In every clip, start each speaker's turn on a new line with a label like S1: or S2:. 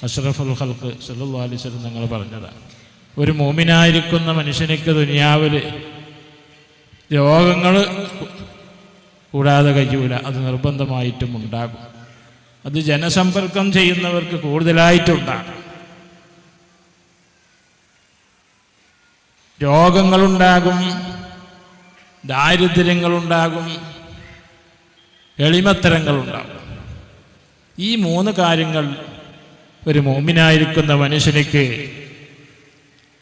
S1: അഷ്റഫുൽ ഖൽഖ് സല്ലല്ലാഹു അലൈഹി വസല്ലം തങ്ങൾ പറഞ്ഞതാണ്. ഒരു മുഅ്മിനായിരിക്കുന്ന മനുഷ്യനിക്ക് ദുനിയാവിൽ രോഗങ്ങൾ കൂടാതെ കഴിയൂല, അത് നിർബന്ധമായിട്ടും ഉണ്ടാകും. അത് ജനസമ്പർക്കം ചെയ്യുന്നവർക്ക് കൂടുതലായിട്ടുണ്ടാകും. രോഗങ്ങളുണ്ടാകും, ദാരിദ്ര്യങ്ങളുണ്ടാകും, എളിമത്തരങ്ങളുണ്ടാകും. ഈ 3 കാര്യങ്ങൾ ഒരു മുഅ്മിനായിരിക്കുന്ന മനുഷ്യനിക്ക്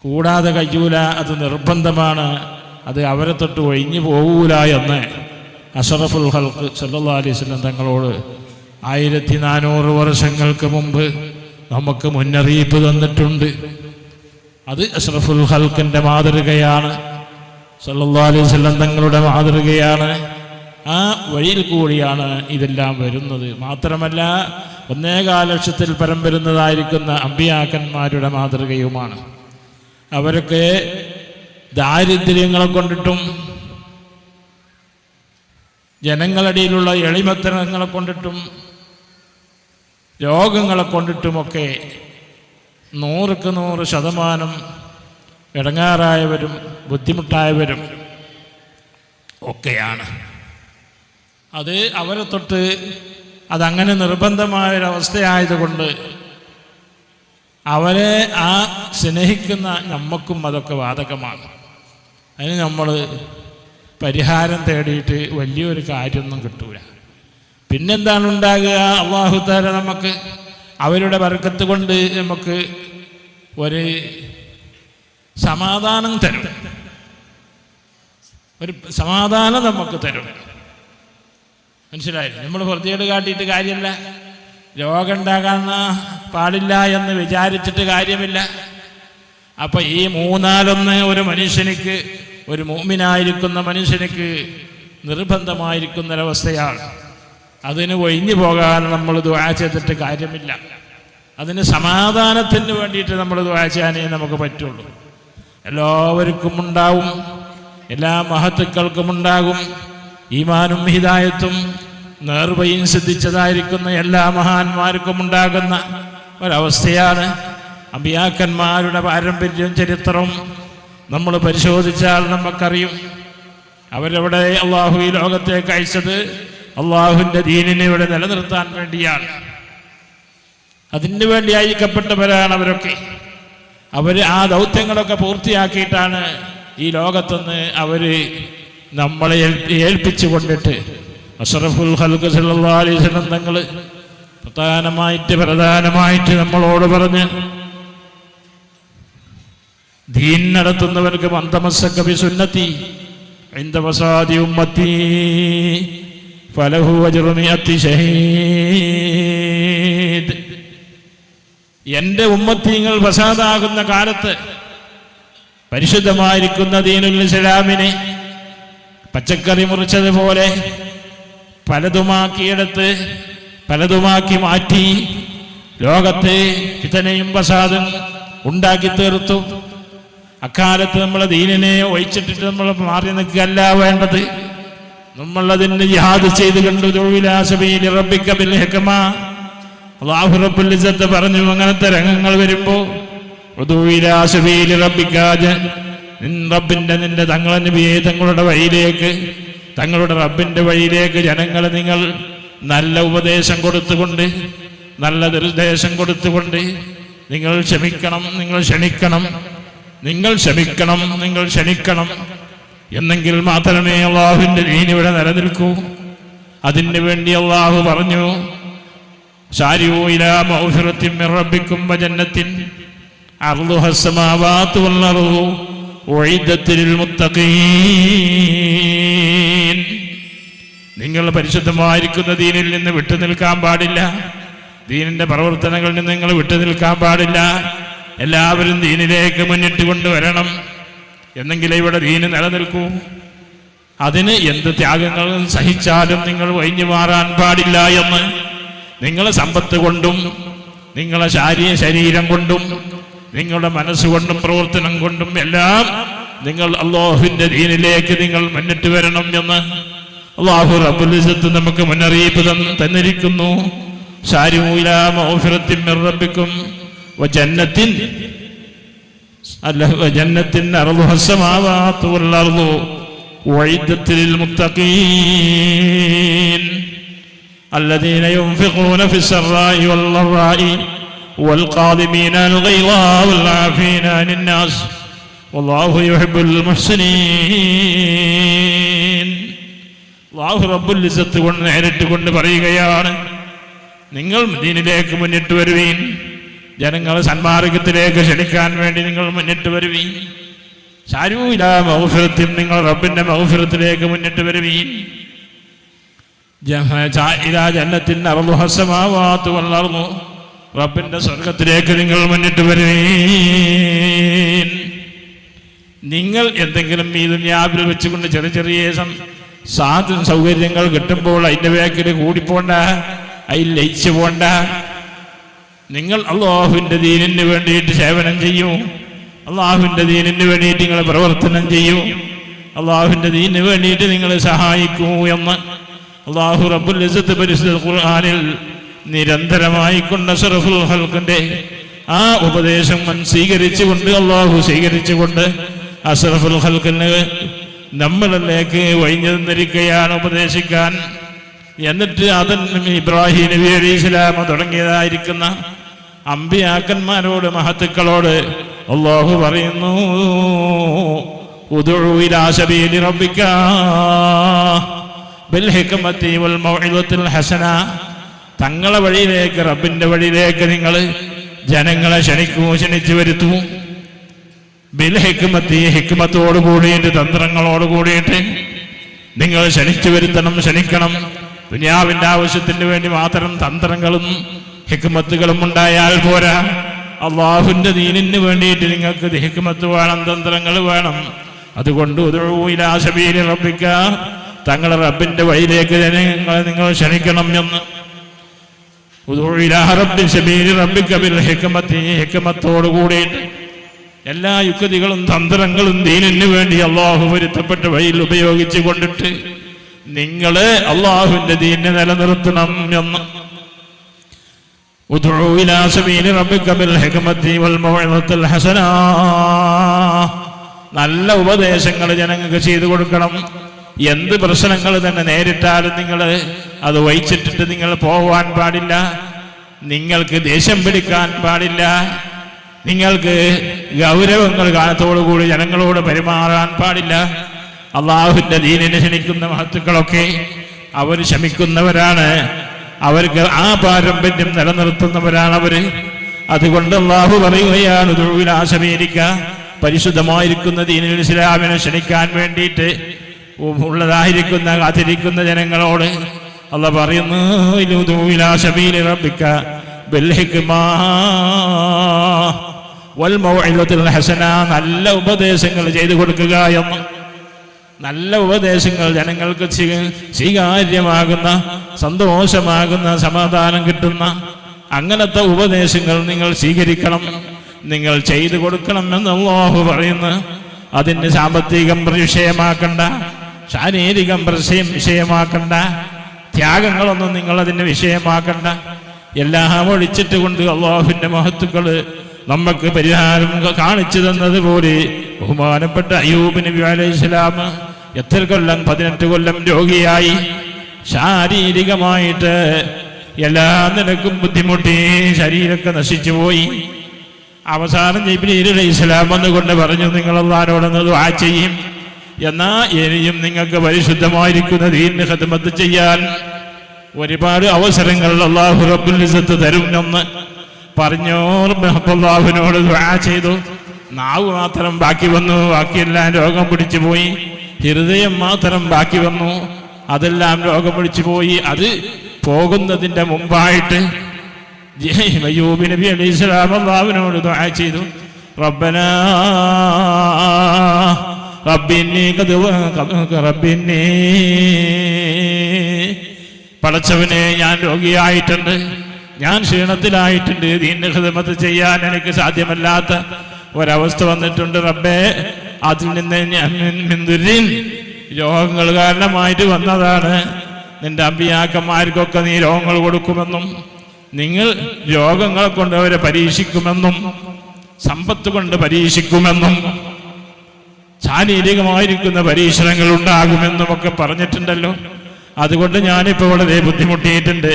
S1: കൂടാതെ കഴിയൂല, അത് നിർബന്ധമാണ്, അത് അവരെ തൊട്ട് ഒഴിഞ്ഞു പോകൂല എന്ന് അഷ്റഫുൽ ഖൽഖ് സല്ലല്ലാഹു അലൈഹി വസല്ലം തങ്ങളോട് 1400 വർഷങ്ങൾക്ക് മുമ്പ് നമുക്ക് മുന്നറിയിപ്പ് തന്നിട്ടുണ്ട്. അത് അഷ്റഫുൽ ഖൽഖിൻ്റെ മാതൃകയാണ്, സല്ലല്ലാഹു അലൈഹി വസല്ലം തങ്ങളുടെ മാതൃകയാണ്. ആ വഴിയിൽ കൂടിയാണ് ഇതെല്ലാം വരുന്നത്. മാത്രമല്ല 1.25 ലക്ഷത്തിൽ പരം വരുന്നതായിരിക്കുന്ന അമ്പിയാക്കന്മാരുടെ മാതൃകയുമാണ്. അവരൊക്കെ ദാരിദ്ര്യങ്ങളെ കൊണ്ടിട്ടും ജനങ്ങളിടയിലുള്ള എളിമത്തരങ്ങളെ കൊണ്ടിട്ടും രോഗങ്ങളെ കൊണ്ടിട്ടുമൊക്കെ 100% ഇടങ്ങാറായവരും ബുദ്ധിമുട്ടായവരും ഒക്കെയാണ്. അത് അവരെ തൊട്ട് അതങ്ങനെ നിർബന്ധമായൊരവസ്ഥയായതുകൊണ്ട് അവരെ ആ സ്നേഹിക്കുന്ന നമ്മക്കും അതൊക്കെ ബാധകമാണ്. അതിന് നമ്മൾ പരിഹാരം തേടിയിട്ട് വലിയൊരു കാര്യമൊന്നും കിട്ടൂല. പിന്നെന്താണ് ഉണ്ടാകുക? അല്ലാഹു തആല നമുക്ക് അവരുടെ ബർക്കത്ത് കൊണ്ട് നമുക്ക് ഒരു സമാധാനം തരും, ഒരു സമാധാനം നമുക്ക് തരും. മനസ്സിലായില്ലേ? നമ്മൾ വൃത്തികേട് കാട്ടിയിട്ട് കാര്യമില്ല, രോഗം ഉണ്ടാകാൻ പാടില്ല എന്ന് വിചാരിച്ചിട്ട് കാര്യമില്ല. അപ്പം ഈ 3-1 ഒരു മനുഷ്യനിക്ക്, ഒരു മുഅ്മിനായിരിക്കുന്ന മനുഷ്യനിക്ക് നിർബന്ധമായിരിക്കുന്നൊരവസ്ഥയാണ്. അതിന് ഒഴിഞ്ഞു പോകാൻ നമ്മൾ ദുആ ചെയ്തിട്ട് കാര്യമില്ല. അതിന് സമാധാനത്തിന് വേണ്ടിയിട്ട് നമ്മൾ ദുആ ചെയ്യാനേ നമുക്ക് പറ്റുള്ളൂ. എല്ലാവർക്കും ഉണ്ടാവും, എല്ലാ മഹത്തുക്കൾക്കും ഉണ്ടാകും. ഈമാനും ഹിദായത്തും നേർവയും സിദ്ധിച്ചതായിരിക്കുന്ന എല്ലാ മഹാന്മാർക്കും ഉണ്ടാകുന്ന ഒരവസ്ഥയാണ്. അമ്പിയാക്കന്മാരുടെ പാരമ്പര്യവും ചരിത്രവും നമ്മൾ പരിശോധിച്ചാൽ നമുക്കറിയും. അവരവിടെ അള്ളാഹു ഈ ലോകത്തേക്ക് അയച്ചത് അള്ളാഹുവിൻ്റെ ദീനിനെ ഇവിടെ നിലനിർത്താൻ വേണ്ടിയാണ്. അതിനു വേണ്ടി അയക്കപ്പെട്ടവരാണ് അവരൊക്കെ. അവർ ആ ദൗത്യങ്ങളൊക്കെ പൂർത്തിയാക്കിയിട്ടാണ് ഈ ലോകത്തുനിന്ന് അവർ നമ്മളെ ഏൽപ്പിച്ചു കൊണ്ടിട്ട് അഷ്റഫുൽ ഖൽഖ് സല്ലല്ലാഹു അലൈഹി വസല്ലം തങ്ങൾ പ്രധാനമായിട്ട് നമ്മളോട് പറഞ്ഞ്, ദീൻ നടത്തുന്നവർക്ക് മന്തമസ്സക ബിസുന്നതി ഇൻദ വസാദി ഉമ്മത്തി ഫലഹു അജ്റു മിഅത്തി ഷഹീദ്. എൻ്റെ ഉമ്മത്തിങ്ങൾ ഫസാദാകുന്ന കാലത്ത് പരിശുദ്ധമായിരിക്കുന്ന ദീനുൽ ഇസ്ലാമിനെ പച്ചക്കറി മുറിച്ചതുപോലെ പലതുമാക്കിയെടുത്ത് പലതുമാക്കി മാറ്റി ലോകത്തെ ഫിത്നയും ഫസാദും ഉണ്ടാക്കി തീർത്തു. അക്കാലത്ത് നമ്മളെ ദീനിനെ ഒഴിച്ചിട്ടിട്ട് നമ്മൾ മാറി നിൽക്കുകയല്ല വേണ്ടത്. നമ്മളതിന് ജിഹാദ് ചെയ്ത് കണ്ടു. അല്ലാഹു റബ്ബുൽ ഇസ്സത്ത് പറഞ്ഞു, അങ്ങനത്തെ രംഗങ്ങൾ വരുമ്പോൾ നിന്റെ തങ്ങളെ നബിയെ തങ്ങളുടെ വഴിയിലേക്ക്, തങ്ങളുടെ റബ്ബിന്റെ വഴിയിലേക്ക് ജനങ്ങളെ നിങ്ങൾ നല്ല ഉപദേശം കൊടുത്തുകൊണ്ട്, നല്ല നിർദ്ദേശം കൊടുത്തുകൊണ്ട് നിങ്ങൾ ക്ഷമിക്കണം, നിങ്ങൾ ക്ഷണിക്കണം, നിങ്ങൾ ക്ഷമിക്കണം, നിങ്ങൾ ക്ഷണിക്കണം. എന്നെങ്കിൽ മാത്രമേ അള്ളാഹുവിൻ്റെ ദീൻ ഇവിടെ നിലനിൽക്കൂ. അതിന് വേണ്ടി അള്ളാഹു പറഞ്ഞു, സാരിഊ ഇലാ മഗ്ഫിറത്തിൻ മിർ റബ്ബിക്കും വജന്നത്തിൻ അർളുഹാ അസ്സമാവാതു വൽ അർളു ഉഇദ്ദത് ലിൽ മുത്തഖീൻ. നിങ്ങൾ പരിശുദ്ധമായിരിക്കുന്ന ദീനിൽ നിന്ന് വിട്ടു നിൽക്കാൻ പാടില്ല. ദീനിന്റെ പ്രവർത്തനങ്ങളിൽ നിന്ന് നിങ്ങൾ വിട്ടു നിൽക്കാൻ പാടില്ല. എല്ലാവരും ദീനിലേക്ക് മുന്നിട്ട് കൊണ്ടുവരണം. എന്നെങ്കിലേ ഇവിടെ ദീന് നിലനിൽക്കൂ. അതിന് എന്ത് ത്യാഗങ്ങളും സഹിച്ചാലും നിങ്ങൾ ഒഴിഞ്ഞു മാറാൻ പാടില്ല എന്ന് നിങ്ങളെ സമ്പത്ത് കൊണ്ടും നിങ്ങളെ ശരീരം കൊണ്ടും നിങ്ങളുടെ മനസ്സുകൊണ്ടും പ്രവർത്തനം കൊണ്ടും എല്ലാം നിങ്ങൾ അല്ലാഹുവിന്റെ ദീനിലേക്ക് നിങ്ങൾ മുന്നിട്ട് വരണം എന്ന് അല്ലാഹു റബ്ബുൽ ഇസ്സത്ത് നമുക്ക് മുന്നറിയിപ്പ് തന്നിരിക്കുന്നു. സാരിഊ ഇലാ മഗ്ഫിറത്തിൻ മിർ റബ്ബിക്കും വജന്നത്തിൻ അർളുഹാ അസ്സമാവാതു വൽ അർളു ഉഇദ്ദത് ലിൽ മുത്തഖീൻ الذين ينفقون في السراء والضراء والقاظمين الغيظ والعافين عن الناس والله يحب المحسنين. അല്ലാഹു റബ്ബുൽ ഇസ്സത്ത് കൊണ്ട് നേരിട്ട് കൊണ്ട് പറയുകയാണ്, നിങ്ങൾ ദീനിലേക്ക് മുന്നിട്ട് വരുവീൻ, ജനങ്ങളെ സന്മാർഗത്തിലേക്ക് ക്ഷണിക്കാൻ വേണ്ടി നിങ്ങൾ മുന്നിട്ട് വരുവീൻ. സാരിഊ ഇലാ മഗ്ഫിറത്തിൻ, നിങ്ങൾ റബ്ബിന്റെ മഗ്ഫിറത്തിലേക്ക് മുന്നിട്ട് വരുവീൻ. ജന്നത്തിൻ അർളുഹാ അസ്സമാവാതു വൽ അർളു, റബ്ബിന്റെ സ്വർഗത്തിലേക്ക് നിങ്ങൾ മുന്നിട്ട് വരുവീൻ. നിങ്ങൾ എന്തെങ്കിലും ഈ ദുനിയാവിൽ വെച്ചുകൊണ്ട് ചെറിയ ചെറിയ സൗകര്യങ്ങൾ കിട്ടുമ്പോൾ അതിൻ്റെ വേക്കിൽ കൂടിപ്പോണ്ട, അതിൽ ലയിച്ചു പോണ്ട. നിങ്ങൾ അല്ലാഹുവിൻ്റെ ദീനിന് വേണ്ടിയിട്ട് സേവനം ചെയ്യൂ, അല്ലാഹുവിൻ്റെ ദീനിന് വേണ്ടിയിട്ട് നിങ്ങൾ പ്രവർത്തനം ചെയ്യൂ, അല്ലാഹുവിൻ്റെ ദീനിന് വേണ്ടിയിട്ട് നിങ്ങൾ സഹായിക്കൂ എന്ന് അല്ലാഹു റബ്ബുൽ ഇസ്സത്ത് പരിശുദ്ധ ഖുർആനിൽ നിരന്തരമായി കൊണ്ട് അഷ്റഫുൽ ഖൽഖിന്റെ ആ ഉപദേശം സ്വീകരിച്ചുകൊണ്ട് അല്ലാഹു സ്വീകരിച്ചുകൊണ്ട് അഷ്റഫുൽ ഖൽഖിന് നമ്മളിലേക്ക് വഴിഞ്ഞു തന്നിരിക്കുകയാണ് ഉപദേശിക്കാൻ. എന്നിട്ട് ഇബ്രാഹിം നബി അലൈഹിസ്സലാം തുടങ്ങിയതായിരിക്കുന്ന അമ്പിയാക്കന്മാരോട് മഹത്തുക്കളോട് അല്ലാഹു പറയുന്നു, ഉദ്ഉ ഇലാ സബീലി റബ്ബിക ബിൽ ഹിക്മത്തി വൽ മൗഇദത്തിൽ ഹസന, തങ്ങളെ വഴിയിലേക്ക് റബ്ബിന്റെ വഴിയിലേക്ക് നിങ്ങൾ ജനങ്ങളെ ക്ഷണിച്ചു വരുത്തൂ. ബിൽ ഹിക്മത്തി, ഹിക്മത്തോട് കൂടിയിട്ട് തന്ത്രങ്ങളോട് കൂടിയിട്ട് നിങ്ങൾ ക്ഷണിച്ചു ക്ഷണിക്കണം. ദുനിയാവിന്റെ ആവശ്യത്തിന് വേണ്ടി മാത്രം തന്ത്രങ്ങളും ഹിക്മത്തുകളും ഉണ്ടായാൽ പോരാ, അള്ളാഹുവിന്റെ ദീനിന് വേണ്ടിയിട്ട് നിങ്ങൾക്ക് ഹിക്മത്ത് വേണം, തന്ത്രങ്ങൾ വേണം. അതുകൊണ്ട് ഉദ്ഉ ഇലാ സബീലി റബ്ബിക, തങ്ങളെ റബ്ബിന്റെ വഴിയിലേക്ക് ജനങ്ങളെ നിങ്ങൾ ക്ഷണിക്കണം എന്ന്. ഉദ്ഉ ഇലാ സബീലി റബ്ബിക ബിൽ ഹിക്മത്തി, ഹിക്മത്തോട് കൂടിയിട്ട് എല്ലാ യുക്തികളും തന്ത്രങ്ങളും ദീനിന് വേണ്ടി അള്ളാഹു പൊരുത്തപ്പെട്ട വഴിയിൽ ഉപയോഗിച്ചു കൊണ്ടിട്ട് നിങ്ങള് അള്ളാഹുവിന്റെ ദീനിനെ നിലനിർത്തണം എന്ന്. ഉദ്ഉ ഇലാ സബീലി റബ്ബിക ബിൽ ഹിക്മത്തി വൽ മൗഇദത്തിൽ ഹസന, നല്ല ഉപദേശങ്ങൾ ജനങ്ങൾക്ക് ചെയ്തു കൊടുക്കണം. എന്ത് പ്രശ്നങ്ങൾ തന്നെ നേരിട്ടാലും നിങ്ങൾ അത് വഹിച്ചിട്ടിട്ട് നിങ്ങൾ പോവാൻ പാടില്ല, നിങ്ങൾക്ക് ദേഷ്യം പിടിക്കാൻ പാടില്ല, നിങ്ങൾക്ക് ഗൗരവങ്ങൾ കാലത്തോടുകൂടി ജനങ്ങളോട് പെരുമാറാൻ പാടില്ല. അള്ളാഹുവിന്റെ ദീനിനെ ക്ഷണിക്കുന്ന മഹത്തുക്കളൊക്കെ അവർ ക്ഷമിക്കുന്നവരാണ്, അവർക്ക് ആ പാരമ്പര്യം നിലനിർത്തുന്നവരാണ് അവര്. അതുകൊണ്ട് അള്ളാഹു പറയുകയാണ്, ഉദ്ഉ ഇലാ സബീലിക, പരിശുദ്ധമായിരിക്കുന്ന ദീനുൽ ഇസ്ലാമിനെ ക്ഷണിക്കാൻ വേണ്ടിയിട്ട് ഉള്ളതായിരിക്കുന്ന കാത്തിരിക്കുന്ന ജനങ്ങളോട് അല്ലാഹു പറയുന്നു, ഉദ്ഉ ഇലാ സബീലി റബ്ബിക ബിൽ ഹിക്മ വൽ മൗഇദത്തിൽ ഹസന, നല്ല ഉപദേശങ്ങൾ ചെയ്തു കൊടുക്കുക എന്ന്. നല്ല ഉപദേശങ്ങൾ ജനങ്ങൾക്ക് സ്വീകാര്യമാകുന്ന, സന്തോഷമാകുന്ന, സമാധാനം കിട്ടുന്ന അങ്ങനത്തെ ഉപദേശങ്ങൾ നിങ്ങൾ സ്വീകരിക്കണം, നിങ്ങൾ ചെയ്തു കൊടുക്കണം എന്ന് അല്ലാഹു പറയുന്നു. അതിന് സാമ്പത്തികം വിഷയമാക്കണ്ട, ശാരീരികം വിഷയമാക്കണ്ട, ത്യാഗങ്ങളൊന്നും നിങ്ങൾ അതിന് വിഷയമാക്കണ്ട. എല്ലാം ഒഴിച്ചിട്ട് കൊണ്ട് അല്ലാഹുവിന്റെ മഹത്തുക്കൾ നമുക്ക് പരിഹാരം കാണിച്ചു തന്നതുപോലെ ബഹുമാനപ്പെട്ട അയ്യൂബ് നബി അലൈഹിസ്സലാം എത്ര കൊല്ലം, 18 കൊല്ലം രോഗിയായി, ശാരീരികമായിട്ട് എല്ലാ നിലക്കും ബുദ്ധിമുട്ടി, ശരീരമൊക്കെ നശിച്ചു പോയി. അവസാനം ജിബ്രീൽ അലൈഹിസ്സലാം വന്നുകൊണ്ട് പറഞ്ഞു, നിങ്ങൾ അല്ലാഹുവോട് ദുആ ചെയ്യും, എന്നാ ഇനിയും നിങ്ങൾക്ക് പരിശുദ്ധമായിരിക്കുന്ന ദീനിനെ ഖിദ്മത്ത് ചെയ്യാൻ ഒരുപാട് അവസരങ്ങൾ അല്ലാഹു റബ്ബുൽ ഇസ്സത്ത് തരും എന്ന് പറഞ്ഞു. അല്ലാഹുവിനോട് ദുആ ചെയ്തു. നാവ് മാത്രം ബാക്കി വന്നു, ബാക്കിയെല്ലാം രോഗം പിടിച്ചു പോയി. ഹൃദയം മാത്രം ബാക്കി വന്നു, അതെല്ലാം രോഗം പിടിച്ചു പോയി. അത് പോകുന്നതിൻ്റെ മുമ്പായിട്ട് അയ്യൂബ് നബി അലൈഹിസ്സലാം അല്ലാഹുവിനോട് ദുആ ചെയ്തു, റബ്ബനാ റബ്ബിന്നീ, പടച്ചവനെ, ഞാൻ രോഗിയായിട്ടുണ്ട്, ഞാൻ ക്ഷീണത്തിലായിട്ടുണ്ട്, ദീനിനെ ഖിദ്മത്ത് ചെയ്യാൻ എനിക്ക് സാധ്യമല്ലാത്ത ഒരവസ്ഥ വന്നിട്ടുണ്ട്. റബ്ബേ, അതിൽ നിന്ന് ഞാൻ രോഗങ്ങൾ കാരണമായിട്ട് വന്നതാണ്. നിന്റെ അമ്പിയാക്കന്മാർക്കൊക്കെ നീ രോഗങ്ങൾ കൊടുക്കുമെന്നും നിങ്ങൾ രോഗങ്ങൾ കൊണ്ട് അവരെ പരീക്ഷിക്കുമെന്നും സമ്പത്ത് കൊണ്ട് പരീക്ഷിക്കുമെന്നും ശാരീരികമായിരിക്കുന്ന പരീക്ഷണങ്ങൾ ഉണ്ടാകുമെന്നും ഒക്കെ പറഞ്ഞിട്ടുണ്ടല്ലോ. അതുകൊണ്ട് ഞാനിപ്പോൾ വളരെ ബുദ്ധിമുട്ടിയിട്ടുണ്ട്.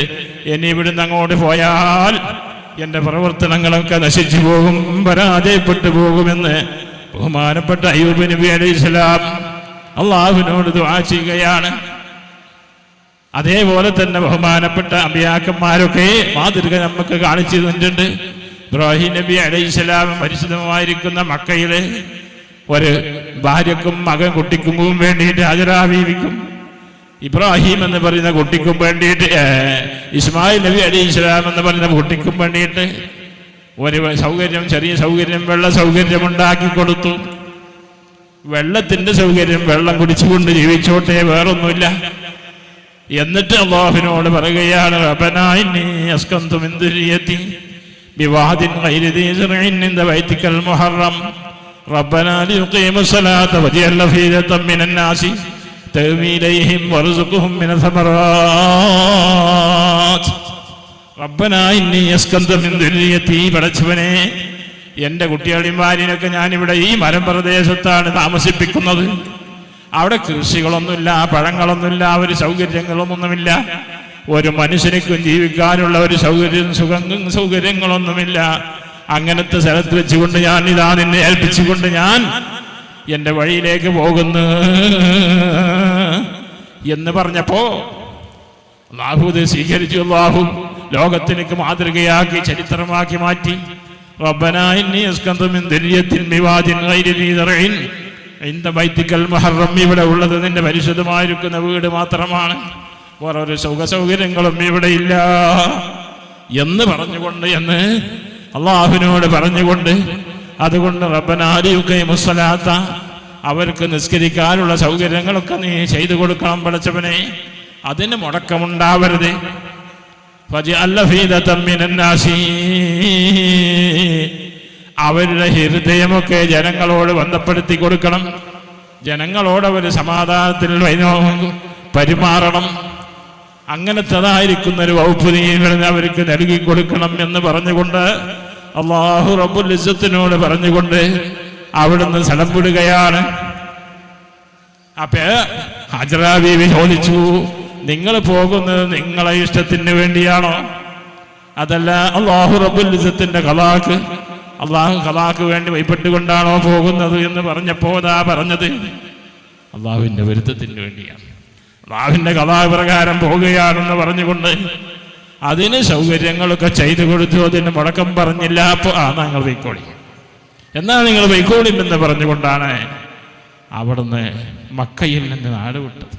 S1: ഇനി ഇവിടുന്ന് അങ്ങോട്ട് പോയാൽ എൻ്റെ പ്രവർത്തനങ്ങളൊക്കെ നശിച്ചു പോകും, പരാജയപ്പെട്ടു പോകുമെന്ന് ബഹുമാനപ്പെട്ട അയ്യൂബ് നബി അലൈഹിസ്സലാം അള്ളാഹുവിനോട് ദുആ ചെയ്യുകയാണ്. അതേപോലെ തന്നെ ബഹുമാനപ്പെട്ട അമ്പിയാക്കന്മാരൊക്കെ മാതൃക നമുക്ക് കാണിച്ചു തന്നിട്ടുണ്ട്. ഇബ്രാഹിം നബി അലൈഹിസ്സലാം പരിശുദ്ധമായിരിക്കുന്ന മക്കയിലെ ഒരു ഭാര്യക്കും മകൻ കുട്ടിക്കും വേണ്ടിയിട്ട് ഹാജറ ബീവിക്കും ഇബ്രാഹിം എന്ന് പറയുന്ന കുട്ടിക്കും വേണ്ടിയിട്ട് ഇസ്മായിൽ നബി അലൈഹിസ്സലാം എന്ന് പറയുന്ന കുട്ടിക്കും വേണ്ടിയിട്ട് ഒരു സൗകര്യം, ചെറിയ സൗകര്യം, വെള്ള സൗകര്യം ഉണ്ടാക്കി കൊടുത്തു. വെള്ളത്തിന്റെ സൗകര്യം, വെള്ളം കുടിച്ചുകൊണ്ട് ജീവിച്ചോട്ടെ, വേറൊന്നുമില്ല. എന്നിട്ട് അല്ലാഹുവിനോട് പറയുകയാണ്, റബ്ബനാ ഇന്നി അസ്കന്തു മിൻ ദുരിയതി ബിവാദിൻ ഗൈരി ദീ സറഇൻ ഇൻദ ബൈതിക്കൽ മുഹറം റബ്ബനാ ലിയുഖീമുസ് സ്വലാത്ത വജഅൽ അഫീദതൻ മിനൻ നാസി തഹ്വീ ഇലൈഹിം വർസുഖ്ഹും മിന സമറാത്ത് റബ്ബനാ ഇന്നി അസ്കന്തു മിൻ ദുരിയതി. പടച്ചവനെ, എൻ്റെ കുട്ടികളിമാരിനൊക്കെ ഞാനിവിടെ ഈ മലമ്പ്രദേശത്താണ് താമസിപ്പിക്കുന്നത്. അവിടെ കൃഷികളൊന്നുമില്ല, പഴങ്ങളൊന്നുമില്ല, ഒരു സൗകര്യങ്ങളൊന്നുമില്ല, ഒരു മനുഷ്യനിക്കും ജീവിക്കാനുള്ള ഒരു സൗകര്യങ്ങളൊന്നുമില്ല. അങ്ങനത്തെ സ്ഥലത്ത് വെച്ചുകൊണ്ട് ഞാൻ ഇതാ നിന്നെ ഏൽപ്പിച്ചുകൊണ്ട് ഞാൻ എൻ്റെ വഴിയിലേക്ക് പോകുന്നു എന്ന് പറഞ്ഞപ്പോ അല്ലാഹു സ്വീകരിച്ചു. അല്ലാഹു ലോകത്തിലേക്ക് മാതൃകയാക്കി, ചരിത്രമാക്കി മാറ്റി. റബ്ബനാ ഇന്നി അസ്കന്തു മിൻ ദുരിയത്തിൻ ബിവാദിൻ ഗൈരി ദീ സറഇൻ ഇൻദ ബൈതിക്കൽ മുഹറം. ഇവിടെ ഉള്ളത് നിന്റെ പരിശുദ്ധമായിരിക്കുന്ന വീട് മാത്രമാണ്, വേറൊരു സൗകര്യങ്ങളും ഇവിടെ ഇല്ല എന്ന് പറഞ്ഞുകൊണ്ട്, എന്ന് അള്ളാഹുവിനോട് പറഞ്ഞുകൊണ്ട്, അതുകൊണ്ട് റബ്ബനാ ലിയുഖീമുസ് സ്വലാത്ത, അവർക്ക് നിസ്കരിക്കാനുള്ള സൗകര്യങ്ങളൊക്കെ നീ ചെയ്തു കൊടുക്കണം പടച്ചവനെ, അതിന് മുടക്കമുണ്ടാവരുത്. ഫജഅൽ അഫീദതൻ മിനൻ നാസി, അവരുടെ ഹൃദയമൊക്കെ ജനങ്ങളോട് ബന്ധപ്പെടുത്തി കൊടുക്കണം, ജനങ്ങളോട് അവർ സമാധാനത്തിൽ പെരുമാറണം. അങ്ങനത്തേതായിരിക്കുന്ന ഒരു വകുപ്പ് നീ അവർക്ക് നൽകി കൊടുക്കണം എന്ന് പറഞ്ഞുകൊണ്ട് അല്ലാഹു റബ്ബുൽ ഇസ്സത്തിനോട് പറഞ്ഞുകൊണ്ട് അവിടുന്ന് സ്ഥലം വിടുകയാണ്. അപ്പൊ ഹാജറ ബീവി ചോദിച്ചു, നിങ്ങൾ പോകുന്നത് നിങ്ങളെ ഇഷ്ടത്തിന് വേണ്ടിയാണോ, അതല്ല അല്ലാഹു റബ്ബുൽ ഇസ്സത്തിന്റെ ഖലാക്ക്, അള്ളാഹു ഖലാക്ക് വേണ്ടി ഭയപ്പെട്ടുകൊണ്ടാണോ പോകുന്നത് എന്ന് പറഞ്ഞപ്പോ അതാ പറഞ്ഞത് അള്ളാഹുവിന്റെ പൊരുത്തത്തിന് വേണ്ടിയാണ്, അള്ളാഹുവിന്റെ ഖലാ പ്രകാരം പോവുകയാണെന്ന് പറഞ്ഞുകൊണ്ട് അതിന് സൗകര്യങ്ങളൊക്കെ ചെയ്തു കൊടുത്തു. അതിന് മുടക്കം പറഞ്ഞില്ല. അപ്പോൾ നിങ്ങൾ വൈക്കോളി, എന്നാ നിങ്ങൾ വൈക്കോളി എന്ന് പറഞ്ഞുകൊണ്ടാണ് അവിടുന്ന് മക്കയിൽ നിന്ന് നാട് വിട്ടത്.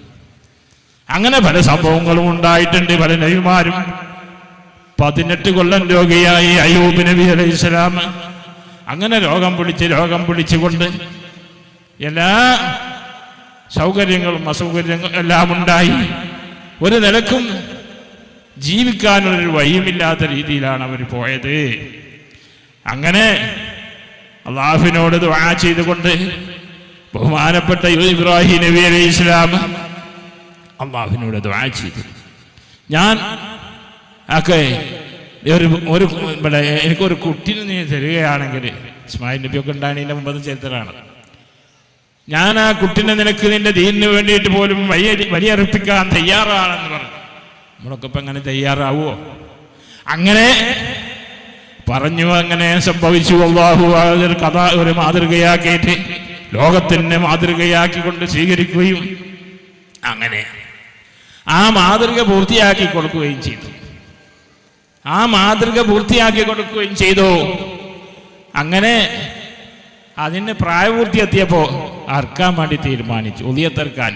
S1: അങ്ങനെ പല സംഭവങ്ങളും ഉണ്ടായിട്ടുണ്ട്. പല നബിമാരും 18 കൊല്ലം രോഗിയായി അയ്യൂബ് നബി അലൈഹിസ്സലാം അങ്ങനെ രോഗം പിടിച്ചുകൊണ്ട് എല്ലാ സൗകര്യങ്ങളും അസൗകര്യങ്ങളും എല്ലാം ഉണ്ടായി. ഒരു നിലക്കും ജീവിക്കാനൊരു വഴിയുമില്ലാത്ത രീതിയിലാണ് അവർ പോയത്. അങ്ങനെ അള്ളാഹുവിനോട് ദുആ ചെയ്തുകൊണ്ട് ബഹുമാനപ്പെട്ട ഇബ്രാഹിം നബി അലൈഹിസ്സലാം അള്ളാഹുവിനോട് ദുആ ചെയ്തു, ഞാൻ എനിക്കൊരു കുട്ടീനെ നീ തരികയാണെങ്കിൽ, ഇസ്മായിൽ നബിയൊക്കെ ഉണ്ടായതിൻ്റെ മുമ്പ് ചരിത്രമാണ്, ഞാൻ ആ കുട്ടീനെ നിനക്ക് നിന്റെ ദീനിന് വേണ്ടിയിട്ട് പോലും ബലിയർപ്പിക്കാൻ തയ്യാറാണെന്ന് പറഞ്ഞു. നമ്മളൊക്കെ ഇപ്പം അങ്ങനെ തയ്യാറാവുമോ? അങ്ങനെ പറഞ്ഞു. അങ്ങനെ സംഭവിച്ചു. അല്ലാഹു ഒരു കഥ ഒരു മാതൃകയാക്കിയിട്ട് ലോകത്തിനെ മാതൃകയാക്കിക്കൊണ്ട് സ്വീകരിക്കുകയും അങ്ങനെ ആ മാതൃക പൂർത്തിയാക്കി കൊടുക്കുകയും ചെയ്തു. അങ്ങനെ അതിന് പ്രായപൂർത്തി എത്തിയപ്പോൾ അർക്കാൻ വേണ്ടി തീരുമാനിച്ചു, ഉദിയത്തർക്കാൻ.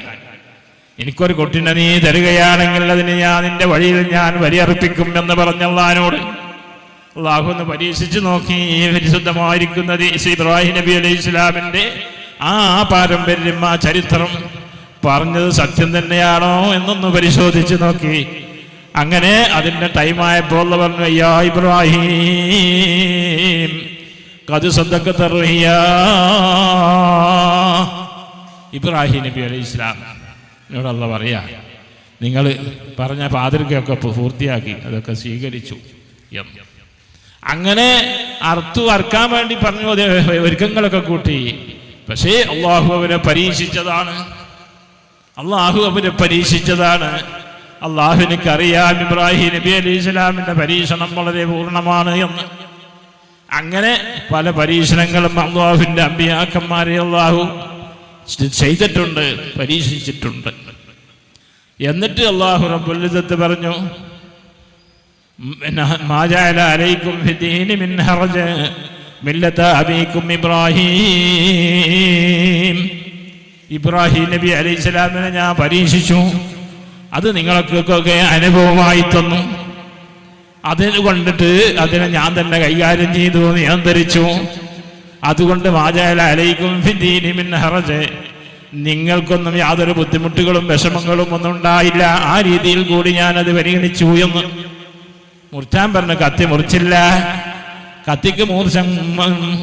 S1: എനിക്കൊരു കുട്ടിനെ നീ തരികയാണെങ്കിൽ അതിന് ഞാൻ നിന്റെ വഴിയിൽ ഞാൻ ബലിയർപ്പിക്കും എന്ന് പറഞ്ഞ അല്ലാഹുവിനോട് അല്ലാഹു ഒന്ന് പരീക്ഷിച്ചു നോക്കി. ഈ പരിശുദ്ധമായിരിക്കുന്നത് ഇബ്രാഹിം നബി അലൈഹി ഇസ്ലാമിന്റെ ആ പാരമ്പര്യം, ആ ചരിത്രം പറഞ്ഞത് സത്യം തന്നെയാണോ എന്നൊന്ന് പരിശോധിച്ച് നോക്കി. അങ്ങനെ അതിൻ്റെ ടൈമായപ്പോൾ പറഞ്ഞു, യാ ഇബ്രാഹിം ഖദ് സദ്ദഖത റുഹിയാ. ഇബ്രാഹിം നബി അലൈഹി ഇസ്ലാം എന്നോട് പറയാ, നിങ്ങൾ പറഞ്ഞ പാതൃകയൊക്കെ പൂർത്തിയാക്കി, അതൊക്കെ സ്വീകരിച്ചു. എന്ന്. അങ്ങനെ അറുക്കാൻ വേണ്ടി പറഞ്ഞു ഒരുക്കങ്ങളൊക്കെ കൂട്ടി. പക്ഷേ അള്ളാഹു അവരെ പരീക്ഷിച്ചതാണ്. അള്ളാഹുവിനറിയാം ഇബ്രാഹിം നബി അലൈഹി സ്വലാമിന്റെ പരീക്ഷണം വളരെ പൂർണ്ണമാണ് എന്ന്. അങ്ങനെ പല പരീക്ഷണങ്ങളും അള്ളാഹുവിന്റെ അമ്പിയാക്കന്മാരെ അള്ളാഹു ചെയ്തിട്ടുണ്ട്, പരീക്ഷിച്ചിട്ടുണ്ട്. എന്നിട്ട് അള്ളാഹു റബ്ബുൽ ഇസ്സത്ത് പറഞ്ഞു, മാ ജഅല അലൈക്കും ഫിദ്ദീനി മിൻ ഹറജ് മില്ലത അബീക്കും ഇബ്രാഹിം നബി അലൈഹി സ്വലാമിനെ ഞാൻ പരീക്ഷിച്ചു. അത് നിങ്ങൾക്കൊക്കെ അനുഭവമായി തന്നു. അതിന് കൊണ്ടിട്ട് അതിനെ ഞാൻ തന്നെ കൈകാര്യം ചെയ്തു, നിയന്ത്രിച്ചു. അതുകൊണ്ട് മാ ജഅല അലൈക്കും ഫിദ്ദീനി മിൻ ഹറജ്, നിങ്ങൾക്കൊന്നും യാതൊരു ബുദ്ധിമുട്ടുകളും വിഷമങ്ങളും ഒന്നും ഉണ്ടായില്ല. ആ രീതിയിൽ കൂടി ഞാനത് പരിഗണിച്ചു എന്ന്. മുറിച്ചാൻ പറഞ്ഞ കത്തി മുറിച്ചില്ല, കത്തിക്ക് മൂർച്ച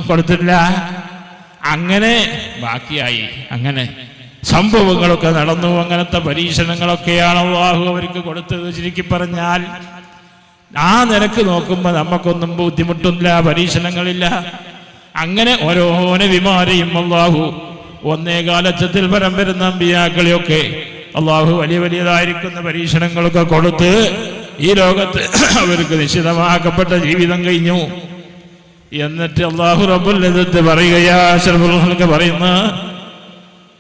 S1: കൊടുത്തില്ല. അങ്ങനെ ബാക്കിയായി. അങ്ങനെ സംഭവങ്ങളൊക്കെ നടന്നു. അങ്ങനത്തെ പരീക്ഷണങ്ങളൊക്കെയാണ് അല്ലാഹു അവർക്ക് കൊടുത്തത്. ചുരുക്കി പറഞ്ഞാൽ ആ നിരക്ക് നോക്കുമ്പോൾ നമുക്കൊന്നും ബുദ്ധിമുട്ടില്ല, പരീക്ഷണങ്ങളില്ല. അങ്ങനെ ഓരോ നബിമാരെയും അല്ലാഹു ഒന്നേകാലത്തിൽ പരം വരുന്ന അമ്പിയാക്കളെയൊക്കെ അല്ലാഹു വലിയ വലിയതായിരിക്കുന്ന പരീക്ഷണങ്ങളൊക്കെ കൊടുത്ത് ഈ ലോകത്ത് അവർക്ക് നിശ്ചിതമാക്കപ്പെട്ട ജീവിതം കഴിഞ്ഞു. എന്നിട്ട് അല്ലാഹു റബ്ബുൽ ഇസ്സത്ത് പറയുകയാ, അഷ്റഫുൽ ഖൽഖ് പറയുന്ന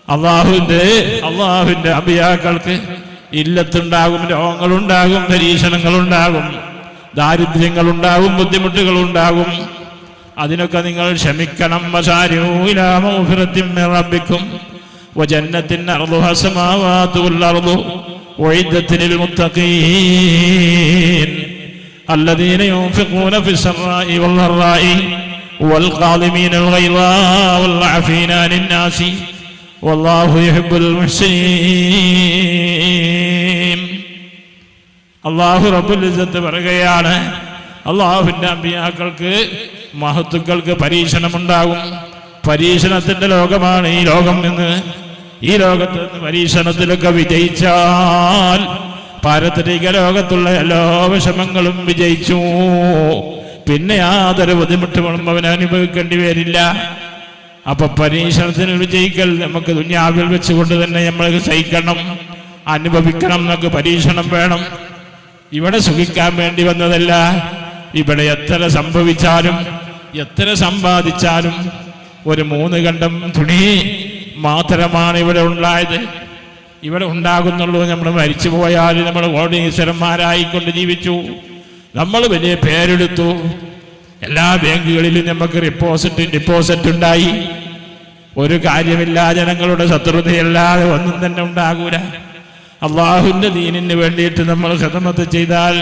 S1: അള്ളാഹുവിന്റെ അമ്പിയാക്കൾക്ക് ഇല്ലത്തുണ്ടാകും, രോഗങ്ങളുണ്ടാകും, പരീക്ഷണങ്ങളുണ്ടാകും, ദാരിദ്ര്യങ്ങളുണ്ടാകും, ബുദ്ധിമുട്ടുകളുണ്ടാകും. അതിനൊക്കെ നിങ്ങൾ ക്ഷമിക്കണം. വസാരിഊ ഇലാ മഗ്ഫിറത്തിൻ മിൻ റബ്ബിക്കും വജന്നത്തിൻ അർളുഹാ സമാവാതു വൽ അർളു ഉഇദ്ദത് ലിൽ മുത്തഖീൻ الذين ينفقون في السراء والضراء والقاظمين الغيظ والعافين عن الناس والله يحب المحسنين. അല്ലാഹു റബ്ബുൽ ഇസ്സത്ത് പറയുകയാണ്, അല്ലാഹുവിന്റെ അമ്പിയാക്കൾക്ക് മഹത്തുക്കൾക്ക് പരീക്ഷണമുണ്ടാകും. പരീക്ഷണത്തിന്റെ ലോകമാണ് ഈ ലോകം എന്ന്. ഈ ലോകത്ത് നിന്ന് പരീക്ഷണത്തിലൊക്കെ വിജയിച്ചാൽ പാരത്രിക ലോകത്തുള്ള എല്ലാ വിഷമങ്ങളും വിജയിച്ചു. പിന്നെ യാതൊരു ബുദ്ധിമുട്ടുകളും അവൻ അനുഭവിക്കേണ്ടി വരില്ല. അപ്പൊ പരീക്ഷണത്തിന് വിജയിക്കൽ നമുക്ക് ദുനിയാവിൽ വെച്ചുകൊണ്ട് തന്നെ നമ്മൾ സഹിക്കണം, അനുഭവിക്കണം. നമുക്ക് പരീക്ഷണം വേണം. ഇവിടെ സുഖിക്കാൻ വേണ്ടി വന്നതല്ല. ഇവിടെ എത്ര സംഭവിച്ചാലും എത്ര സമ്പാദിച്ചാലും ഒരു 3 ഖണ്ഡം തുണി മാത്രമാണ് ഇവിടെ ഉണ്ടായത്, ഇവിടെ ഉണ്ടാകുന്നുള്ളൂ. നമ്മൾ മരിച്ചു പോയാൽ നമ്മൾ കോടീശ്വരന്മാരായിക്കൊണ്ട് ജീവിച്ചു, നമ്മൾ വലിയ പേരെടുത്തു, എല്ലാ ബാങ്കുകളിലും നമുക്ക് ഡിപ്പോസിറ്റ് ഉണ്ടായി. ഒരു കാര്യമില്ല, ജനങ്ങളുടെ ശത്രുതയല്ലാതെ ഒന്നും തന്നെ ഉണ്ടാകൂല. അള്ളാഹുവിന്റെ ദീനിന് വേണ്ടിയിട്ട് നമ്മൾ ഖിദ്മത്ത് ചെയ്താൽ,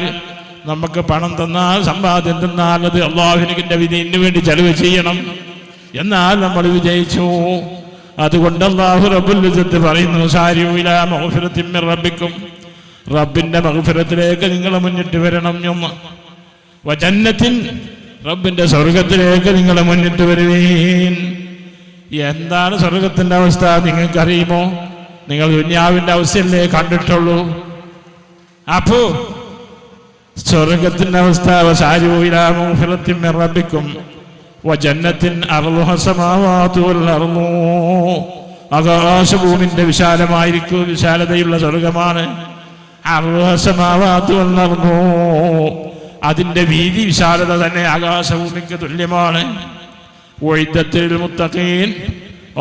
S1: നമുക്ക് പണം തന്നാൽ, സമ്പാദ്യം തന്നാൽ അത് അള്ളാഹുവിന്റെ ദീനിന് വേണ്ടി ചെലവ് ചെയ്യണം. എന്നാൽ നമ്മൾ വിജയിച്ചു. അതുകൊണ്ട് അല്ലാഹു റബ്ബുൽ ഇസ്സത്ത് പറയുന്നു, സാരിഊ ഇലാ മഗ്ഫിറത്തിൻ മിൻ റബ്ബിക്കും, റബ്ബിന്റെ മഗ്ഫിറത്തിലേക്ക് നിങ്ങൾ മുന്നിട്ട് വരണം എന്ന്. വജന്നത്തിൻ, റബ്ബിന്റെ സ്വർഗത്തിലേക്ക് നിങ്ങൾ മുന്നിട്ട് വരുവീൻ. എന്താണ് സ്വർഗത്തിന്റെ അവസ്ഥ നിങ്ങൾക്കറിയുമോ? നിങ്ങൾ ദുനിയാവിന്റെ അവസ്ഥയല്ലേ കണ്ടിട്ടുള്ളൂ. അപ്പോ സ്വർഗത്തിന്റെ അവസ്ഥ, സാരിഊ ഇലാ മഗ്ഫിറത്തിൻ മിൻ റബ്ബിക്കും വജന്നത്തിൻ അർളുഹാ സമാവാതു വൽ അർളു, ആകാശഭൂമിന്റെ വിശാലമായിരിക്കും, വിശാലതയുള്ള സ്വർഗമാണ്. അർളുഹാ സമാവാതു വൽ അർളു, അതിന്റെ വീതി വിശാലത തന്നെ ആകാശഭൂമിക്ക് തുല്യമാണ്. ഉഇദ്ദത് ലിൽ മുത്തഖീൻ,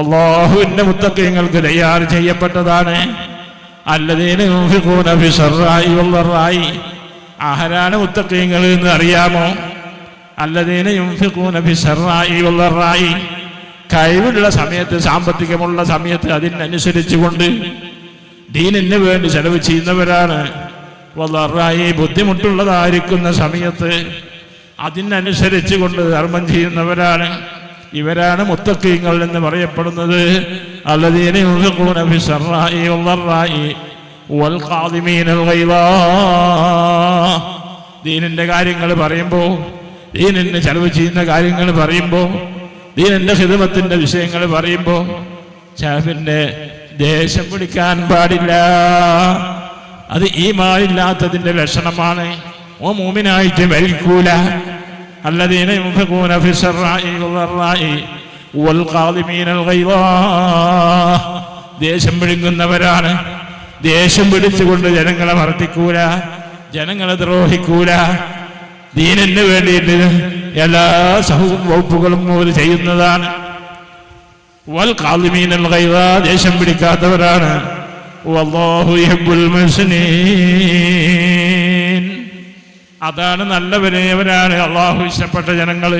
S1: അല്ലാഹുവിന്റെ മുത്തഖീങ്ങൾക്ക് തയ്യാർ ചെയ്യപ്പെട്ടതാണ്. അല്ലദീന യുൻഫിഖൂന ഫിസ്സറായി വൽ ളറായി, ആരാണ് മുത്തഖീങ്ങൾ എന്ന് അറിയാമോ? അല്ലദീന യുൻഫിഖൂന ഫിസ്സറായി വൽ ളറായി, കഴിവുള്ള സമയത്ത്, സാമ്പത്തികമുള്ള സമയത്ത് അതിനനുസരിച്ചുകൊണ്ട് ദീനിന് വേണ്ടി ചെലവ് ചെയ്യുന്നവരാണ്. വൽ ളറായി, ബുദ്ധിമുട്ടുള്ളതായിരിക്കുന്ന സമയത്ത് അതിനനുസരിച്ച് കൊണ്ട് ധർമ്മം ചെയ്യുന്നവരാണ്. ഇവരാണ് മുത്തഖീങ്ങൾ എന്ന് പറയപ്പെടുന്നത്. അല്ലദീന യുൻഫിഖൂന ഫിസ്സറായി വൽ ളറായി വൽ ഖാദിമീനൽ ഗൈള, ദീനിന്റെ കാര്യങ്ങൾ പറയുമ്പോൾ, ദീനിന് ചെലവ് ചെയ്യുന്ന കാര്യങ്ങൾ പറയുമ്പോൾ, ദീനിന്റെ ഖിദ്മത്തിന്റെ വിഷയങ്ങൾ പറയുമ്പോൾ ചാഫിന്റെ ദേഷ്യം പിടിക്കാൻ പാടില്ല. അത് ഈമാനില്ലാത്തതിന്റെ ലക്ഷണമാണ്. മൂമിനായിട്ട് മരിക്കൂല. അല്ലദീന യുൻഫിഖൂന ഫിസ്സറാഇ വദ്ദറാഇ വൽഖാദിമീനൽ ഗൈള. ദേഷ്യം വിഴുങ്ങുന്നവരാണ്. ദേഷ്യം പിടിച്ചുകൊണ്ട് ജനങ്ങളെ മർദ്ദിക്കൂല, ജനങ്ങളെ ദ്രോഹിക്കൂല. ദീനിന് വേണ്ടിയിട്ട് എല്ലാ വകുപ്പുകളും അവർ ചെയ്യുന്നതാണ്. വൽഖാദിമീനൽ ഗൈള, ദേഷ്യം പിടിക്കാത്തവരാണ്. വല്ലാഹു യുഹിബ്ബുൽ മുഹ്സിനീൻ, അതാണ് നല്ലവരെവരാണ് അള്ളാഹു ഇഷ്ടപ്പെട്ട ജനങ്ങൾ.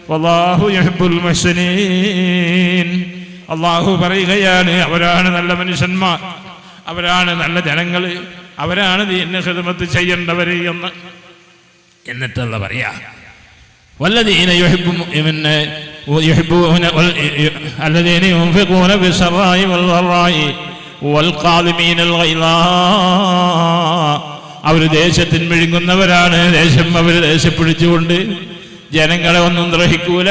S1: വല്ലാഹു യുഹിബ്ബുൽ മുഹ്സിനീൻ, അള്ളാഹു പറയുകയാണ് അവരാണ് നല്ല മനുഷ്യന്മാർ, അവരാണ് നല്ല ജനങ്ങൾ, അവരാണ് ദീനിന് ഖിദ്മത്ത് ചെയ്യേണ്ടവർ എന്ന്. എന്നിട്ടുള്ള പറയാ വല്ലദീന അല്ലദീന യുൻഫിഖൂന ഫിസ്സറാഇ വദ്ദറാഇ വൽഖാദിമീനൽ ഗൈള. അവർ ദേശത്തിന് വിഴുങ്ങുന്നവരാണ്. ദേശം അവർ ദേശപ്പിടിച്ചുകൊണ്ട് ജനങ്ങളെ ഒന്നും ദ്രഹിക്കൂല,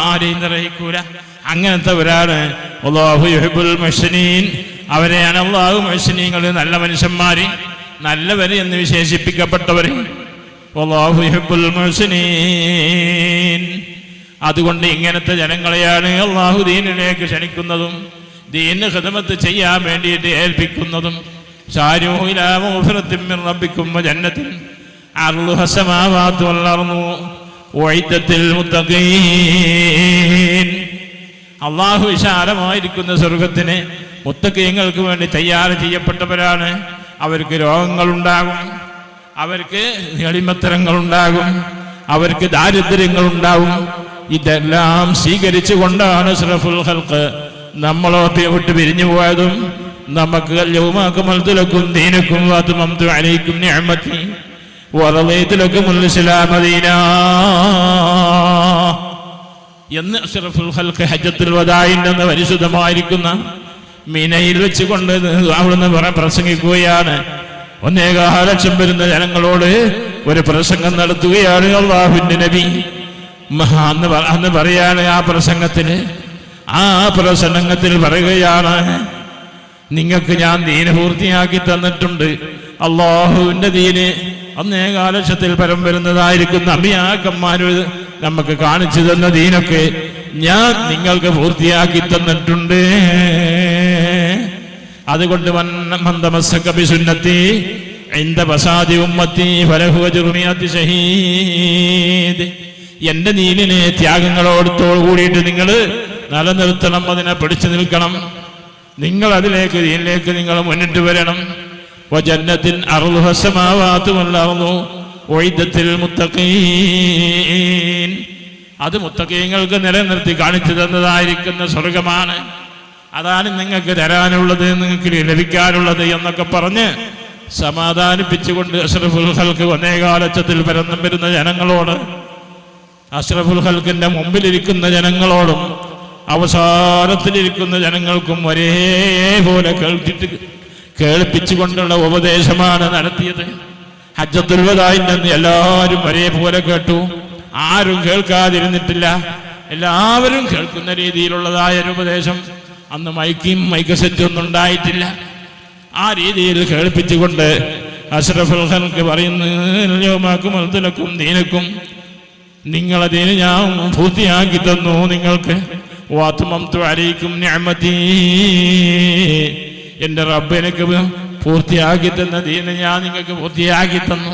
S1: ആരെയും ദ്രഹിക്കൂല. അങ്ങനത്തെവരാണ് അല്ലാഹു യുഹിബ്ബുൽ മുഹ്സിനീൻ, അവരെയാണ് അല്ലാഹു മുഹ്സിനീങ്ങൾ, നല്ല മനുഷ്യന്മാർ, നല്ലവർ എന്ന് വിശേഷിപ്പിക്കപ്പെട്ടവർ. അല്ലാഹു യുഹിബ്ബുൽ മുഹ്സിനീൻ. അതുകൊണ്ട് ഇങ്ങനത്തെ ജനങ്ങളെയാണ് അല്ലാഹു ദീനിലേക്ക് ക്ഷണിക്കുന്നതും ദീനിന് ഖിദ്മത്ത് ചെയ്യാൻ വേണ്ടിയിട്ട് ഏൽപ്പിക്കുന്നതും. സാരിഊ ഇലാ മഗ്ഫിറത്തിൻ മിൻ റബ്ബിക്കും വജന്നത്തിൻ അർളുഹാ അസ്സമാവാതു വൽ അർളു ഉഇദ്ദത്തിൽ മുത്തഖീൻ. അല്ലാഹു വിശാലമായിരിക്കുന്ന സ്വർഗത്തിന് മുത്തഖീങ്ങൾക്ക് വേണ്ടി തയ്യാറ് ചെയ്യപ്പെട്ടവരാണ്. അവർക്ക് രോഗങ്ങളുണ്ടാകും, അവർക്ക് എളിമത്തരങ്ങളുണ്ടാകും, അവർക്ക് ദാരിദ്ര്യങ്ങളുണ്ടാകും. ഇതെല്ലാം സ്വീകരിച്ചുകൊണ്ടാണ് അഷ്റഫുൽ ഖൽഖ് നമ്മളൊക്കെ വിട്ട് പിരിഞ്ഞു പോയതും നമുക്ക് യൗമ അക്മൽതു ലക്കും ദീനക്കും വഅത്മംതു അലൈക്കും നിഅമതി വറളീതു ലക്കുമുൽ ഇസ്ലാമ ദീനാ എന്ന് അഷ്റഫുൽ ഖൽഖ് ഹജ്ജത്തുൽ വദാഇന്റെ പരിശുദ്ധമായിരിക്കുന്ന മിനയിൽ വെച്ചുകൊണ്ട് അവിടുന്ന് പ്രസംഗിക്കുകയാണ്. 1.25 ലക്ഷം വരുന്ന ജനങ്ങളോട് ഒരു പ്രസംഗം നടത്തുകയാണ് അല്ലാഹുവിന്റെ നബി. അന്ന് പറയാണ് ആ പ്രസംഗത്തിൽ പറയുകയാണ്, നിങ്ങൾക്ക് ഞാൻ ദീന് പൂർത്തിയാക്കി തന്നിട്ടുണ്ട്. അല്ലാഹുവിന്റെ ദീന് 1.25 ലക്ഷത്തിൽ പരം വരുന്നതായിരിക്കുന്ന അമ്പിയാക്കന്മാര് നമുക്ക് കാണിച്ചു തന്ന ദീനൊക്കെ ഞാൻ നിങ്ങൾക്ക് പൂർത്തിയാക്കി തന്നിട്ടുണ്ട്. അതുകൊണ്ട് മന്ദമസ്സക ബിസുന്നത്തി ഇൻദ ഫസാദി ഉമ്മത്തി ഫലഹു അജ്റു മിഅത്തി ശഹീദ്. എന്റെ ദീനിനെ ത്യാഗങ്ങളോടത്തോടു കൂടിയിട്ട് നിങ്ങൾ നിലനിർത്തണം, അതിനെ പിടിച്ചു നിൽക്കണം. നിങ്ങൾ ദീനിലേക്ക് നിങ്ങൾ മുന്നിട്ട് വരണം. വജന്നത്തിൻ അർളുഹാ അസ്സമാവാതു വൽ അർളു ഉഇദ്ദത്തിൽ മുത്തഖീൻ. അത് മുത്തഖീങ്ങൾക്ക് നിലനിർത്തി കാണിച്ചു തന്നതായിരിക്കുന്ന സ്വർഗമാണ്. അതാണ് നിങ്ങൾക്ക് തരാനുള്ളത്, നിങ്ങൾക്ക് ലഭിക്കാനുള്ളത് എന്നൊക്കെ പറഞ്ഞ് സമാധാനിപ്പിച്ചുകൊണ്ട് അഷ്റഫുൽ ഖൽഖ് 1.25 ലക്ഷത്തിൽ പരന്നും വരുന്ന ജനങ്ങളോട്, അഷ്റഫുൽ ഖൽഖിന്റെ മുമ്പിലിരിക്കുന്ന ജനങ്ങളോടും അവസാനത്തിലിരിക്കുന്ന ജനങ്ങൾക്കും ഒരേപോലെ കേൾപ്പിച്ചുകൊണ്ടുള്ള ഉപദേശമാണ് നടത്തിയത്. ഹജ്ജത്തുൽ വദാഇന്റെ അന്ന് എല്ലാവരും ഒരേപോലെ കേട്ടു, ആരും കേൾക്കാതിരുന്നിട്ടില്ല. എല്ലാവരും കേൾക്കുന്ന രീതിയിലുള്ളതായ ഒരു ഉപദേശം. അന്ന് മൈക്ക് സെറ്റൊന്നും ഉണ്ടായിട്ടില്ല. ആ രീതിയിൽ കേൾപ്പിച്ചുകൊണ്ട് അഷ്റഫുൽ ഖൽഖ് പറയുന്നു, ദീനക്കും നിങ്ങളെ ദീന് ഞാൻ പൂർത്തിയാക്കി തന്നു നിങ്ങൾക്ക്. വഅത്മംതു അലൈക്കും നിഅമതി, എൻ്റെ റബ്ബ് എനിക്ക് പൂർത്തിയാക്കി തന്ന ദീന് ഞാൻ നിങ്ങൾക്ക് പൂർത്തിയാക്കി തന്നു.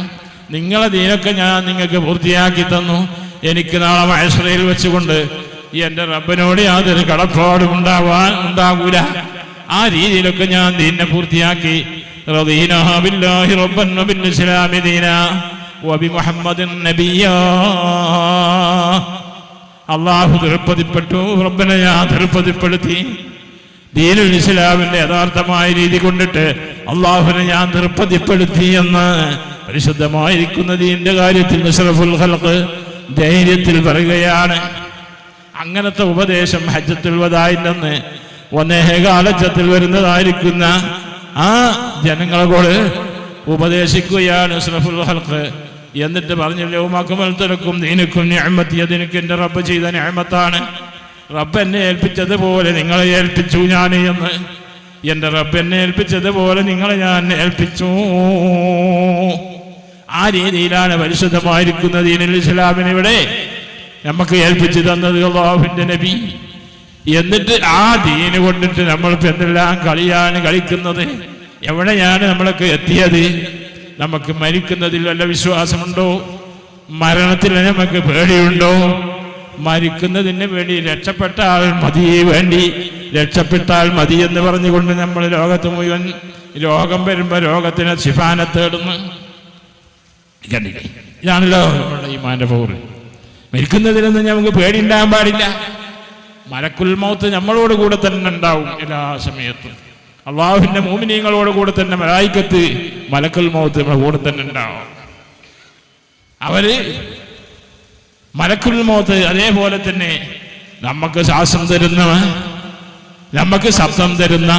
S1: നിങ്ങളെ ദീനൊക്കെ ഞാൻ നിങ്ങൾക്ക് പൂർത്തിയാക്കി തന്നു. എനിക്ക് നാളെ മഹ്ശറിൽ വെച്ചുകൊണ്ട് എൻ്റെ റബ്ബിനോട് യാതൊരു കടപ്പാടും ഉണ്ടാകൂല. ആ രീതിയിലൊക്കെ ഞാൻ ദീനെ പൂർത്തിയാക്കി. റദീനാ ബില്ലാഹി റബ്ബൻ വബിൽ ഇസ്ലാമി ദീനാ വബിമുഹമ്മദിൻ നബിയ്യാ. അല്ലാഹു തൃപ്തിപ്പെട്ടു, റബ്ബിനെ ഞാൻ തൃപ്തിപ്പെടുത്തി. ദീനുൽ ഇസ്ലാമിന്റെ യഥാർത്ഥമായ രീതി കൊണ്ടിട്ട് അല്ലാഹുവിനെ ഞാൻ തൃപ്തിപ്പെടുത്തി എന്ന് പരിശുദ്ധമായിരിക്കുന്ന ദീനിന്റെ കാര്യത്തിൽ അഷ്റഫുൽ ഖൽഖ് ധൈര്യത്തിൽ പറയുകയാണ്. അങ്ങനത്തെ ഉപദേശം ഹജ്ജത്തുൽ വദാഇന്റെ അന്ന് 1.25 ലക്ഷത്തിൽ വരുന്നതായിരിക്കുന്ന ആ ജനങ്ങളോട് ഉപദേശിക്കുകയാണ് അഷ്റഫുൽ ഖൽഖ്. എന്നിട്ട് പറഞ്ഞില്ലേ, ഉമക്കമൽത്തലക്കും ദീനക്കും നിഅമതി, അതെനിക്ക് എൻ്റെ റബ്ബ് ചെയ്ത നിഅമത്താണ്. റബ്ബ് എന്നെ ഏൽപ്പിച്ചതുപോലെ നിങ്ങളെ ഏൽപ്പിച്ചു ഞാൻ എന്ന്. എൻ്റെ റബ്ബ് എന്നെ ഏൽപ്പിച്ചതുപോലെ നിങ്ങളെ ഞാൻ ഏൽപ്പിച്ചു. ആ രീതിയിലാണ് പരിശുദ്ധമായിരിക്കുന്ന ദീനുൽ ഇസ്ലാമിനെ ഇവിടെ നമുക്ക് ഏൽപ്പിച്ചു തന്നത് അല്ലാഹുവിന്റെ നബി. എന്നിട്ട് ആ ദീന് കൊണ്ടിട്ട് നമ്മൾക്ക് എന്തെല്ലാം കളിയാണ് കളിക്കുന്നത്. എവിടെയാണ് നമ്മളൊക്കെ എത്തിയത്? നമുക്ക് മരിക്കുന്നതിൽ വല്ല വിശ്വാസമുണ്ടോ? മരണത്തിൽ നമുക്ക് പേടിയുണ്ടോ? മരിക്കുന്നതിന് വേണ്ടി രക്ഷപ്പെട്ടാൽ മതി, രക്ഷപ്പെട്ടാൽ മതി എന്ന് പറഞ്ഞുകൊണ്ട് നമ്മൾ ലോകത്ത് മുഴുവൻ രോഗം വരുമ്പോൾ രോഗത്തിന് ശിഫാനെ തേടുന്നു. കണ്ടില്ലേ? ഇതാണല്ലോ നമ്മുടെ ഈമാന്റെ പൗറ്. മരിക്കുന്നതിനൊന്നും നമുക്ക് പേടിയുണ്ടാകാൻ പാടില്ല. മലക്കുൽ മൗത്ത് നമ്മളോട് കൂടെ തന്നെ ഉണ്ടാവും എല്ലാ സമയത്തും. അള്ളാഹുവിന്റെ മോമിനീങ്ങളോട് കൂടെ തന്നെ മലായിക്കത്ത് മലക്കുൽ മൗത്ത് നമ്മുടെ കൂടെ തന്നെ ഉണ്ടാവും. അവര് മലക്കുൽ മൗത്ത് അതേപോലെ തന്നെ നമുക്ക് ശ്വാസം തരുന്ന, നമുക്ക് ശബ്ദം തരുന്ന,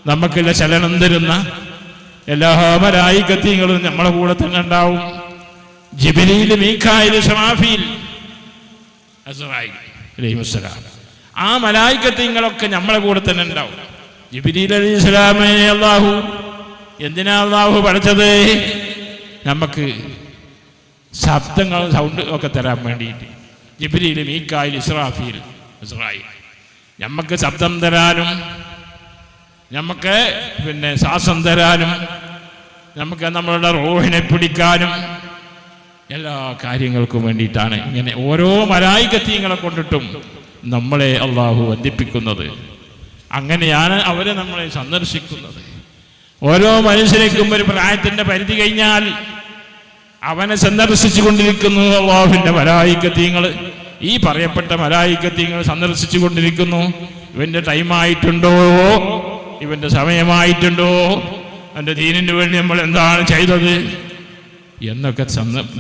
S1: നമുക്കുള്ള ചലനം തരുന്ന എല്ലാ മലായിക്കത്തുകളും നമ്മളെ കൂടെ തന്നെ ഉണ്ടാവും. ജിബ്രീൽ, മീകായിൽ, ഇസ്രാഫീൽ, അസ്റായീൽ അലൈഹിസ്സലാം, ആ മലായിക്കത്തുകളൊക്കെ നമ്മളെ കൂടെ തന്നെ ഉണ്ടാവും. ജിബ്രീൽ അലൈഹിസ്സലാമെ അല്ലാഹു എന്തിനാ പഠിച്ചത്? നമുക്ക് ശബ്ദങ്ങളും സൗണ്ട് ഒക്കെ തരാൻ വേണ്ടിയിട്ട്. ജിബ്രീൽ, മീകായിൽ, ഇസ്രാഫീൽ, അസ്റായീൽ നമുക്ക് ശബ്ദം തരാനും, നമുക്ക് ശ്വാസം തരാനും, നമുക്ക് നമ്മളുടെ റൂഹിനെ പിടിക്കാനും എല്ലാ കാര്യങ്ങൾക്കും വേണ്ടിയിട്ടാണ് ഇങ്ങനെ ഓരോ മലായികത്തീങ്ങളെ കൊണ്ടിട്ടും നമ്മളെ അള്ളാഹു ബന്ധിപ്പിക്കുന്നത്. അങ്ങനെയാണ് അവരെ നമ്മളെ സന്ദർശിക്കുന്നത്. ഓരോ മനുഷ്യർക്കും ഒരു പ്രായത്തിന്റെ പരിധി കഴിഞ്ഞാൽ അവനെ സന്ദർശിച്ചു കൊണ്ടിരിക്കുന്നു അള്ളാഹുവിന്റെ മലായികത്തീങ്ങൾ. ഈ പറയപ്പെട്ട മലായികത്തീങ്ങൾ സന്ദർശിച്ചു കൊണ്ടിരിക്കുന്നു. ഇവന്റെ ടൈമായിട്ടുണ്ടോ? ഇവന്റെ സമയമായിട്ടുണ്ടോ? അവന്റെ ദീനിന് വേണ്ടി നമ്മൾ എന്താണ് ചെയ്തത് എന്നൊക്കെ